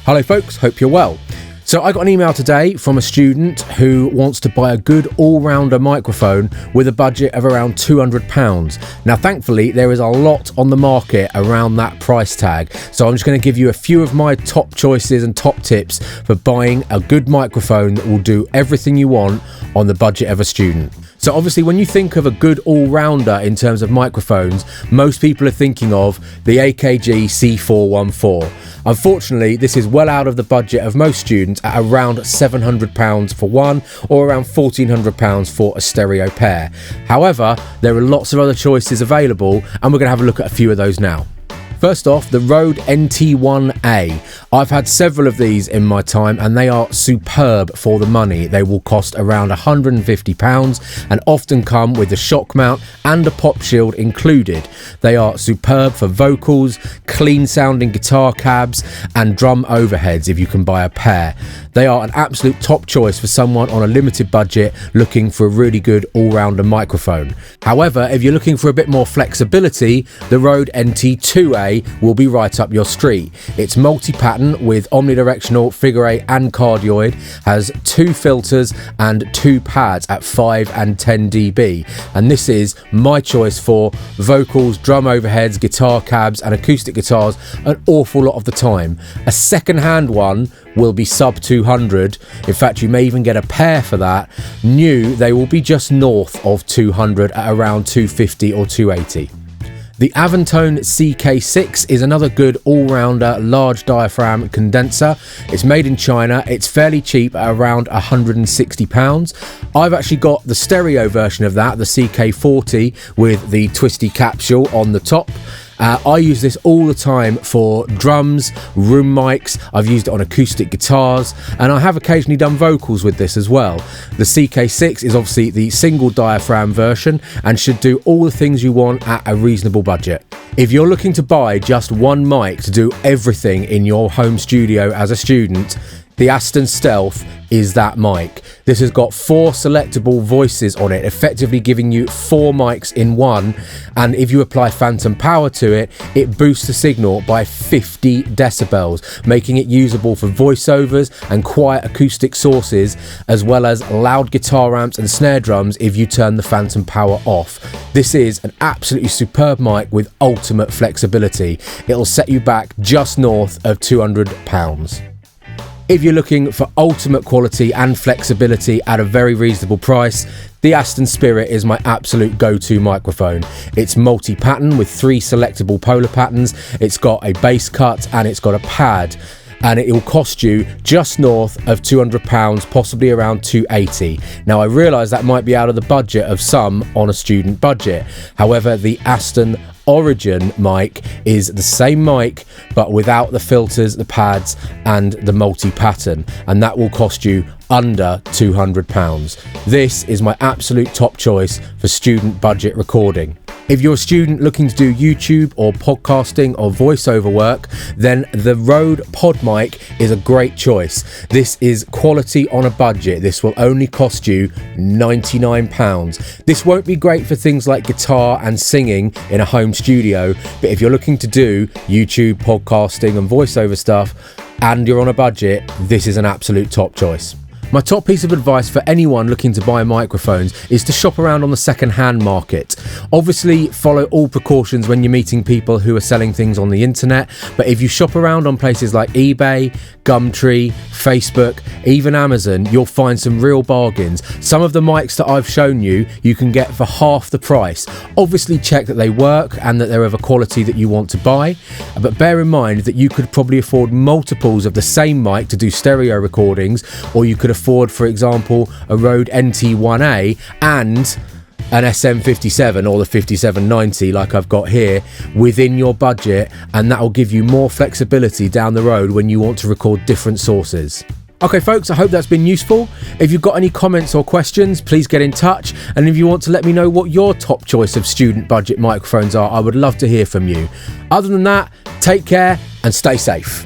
Hello folks, hope you're well. So I got an email today from a student who wants to buy a good all-rounder microphone with a budget of around £200. Now thankfully there is a lot on the market around that price tag, so I'm just going to give you a few of my top choices and top tips for buying a good microphone that will do everything you want on the budget of a student. So obviously when you think of a good all-rounder in terms of microphones, most people are thinking of the AKG C414. Unfortunately, this is well out of the budget of most students at around £700 for one or around £1,400 for a stereo pair. However, there are lots of other choices available and we're going to have a look at a few of those now. First off, the Rode NT1A. I've had several of these in my time and they are superb for the money. They will cost around £150 and often come with a shock mount and a pop shield included. They are superb for vocals, clean sounding guitar cabs and drum overheads if you can buy a pair. They are an absolute top choice for someone on a limited budget looking for a really good all-rounder microphone. However, if you're looking for a bit more flexibility, the Rode NT2A will be right up your street. It's multi-pattern with omnidirectional, figure 8 and cardioid, has 2 filters and 2 pads at 5 and 10 dB, and this is my choice for vocals, drum overheads, guitar cabs and acoustic guitars an awful lot of the time. A second-hand one will be sub 200. In fact, you may even get a pair for that. New, they will be just north of 200 at around 250 or 280. The Avantone CK-6 is another good all-rounder large diaphragm condenser. It's made in China. It's fairly cheap at around £160. I've actually got the stereo version of that, the CK40 with the twisty capsule on the top. I use this all the time for drums, room mics. I've used it on acoustic guitars and I have occasionally done vocals with this as well. The CK6 is obviously the single diaphragm version and should do all the things you want at a reasonable budget. If you're looking to buy just one mic to do everything in your home studio as a student, the Aston Stealth is that mic. This has got 4 selectable voices on it, effectively giving you 4 mics in one, and if you apply phantom power to it, it boosts the signal by 50 decibels, making it usable for voiceovers and quiet acoustic sources, as well as loud guitar amps and snare drums if you turn the phantom power off. This is an absolutely superb mic with ultimate flexibility. It'll set you back just north of £200. If you're looking for ultimate quality and flexibility at a very reasonable price, the Aston Spirit is my absolute go-to microphone. It's multi-pattern with 3 selectable polar patterns, it's got a bass cut and it's got a pad. And it will cost you just north of £200, possibly around £280. Now I realise that might be out of the budget of some on a student budget. However, the Aston Origin mic is the same mic but without the filters, the pads and the multi-pattern, and that will cost you under £200. This is my absolute top choice for student budget recording. If you're a student looking to do YouTube or podcasting or voiceover work, then the Rode Podmic is a great choice. This is quality on a budget. This will only cost you £99. This won't be great for things like guitar and singing in a home studio, but if you're looking to do YouTube, podcasting and voiceover stuff and you're on a budget, this is an absolute top choice. My top piece of advice for anyone looking to buy microphones is to shop around on the second-hand market. Obviously, follow all precautions when you're meeting people who are selling things on the internet, but if you shop around on places like eBay, Gumtree, Facebook, even Amazon, you'll find some real bargains. Some of the mics that I've shown you, you can get for half the price. Obviously, check that they work and that they're of a quality that you want to buy, but bear in mind that you could probably afford multiples of the same mic to do stereo recordings, or you could afford, for example, a Rode NT1A and an SM57 or the 5790 like I've got here within your budget, and that will give you more flexibility down the road when you want to record different sources. Okay folks, I hope that's been useful. If you've got any comments or questions, please get in touch, and if you want to let me know what your top choice of student budget microphones are, I would love to hear from you. Other than that, take care and stay safe.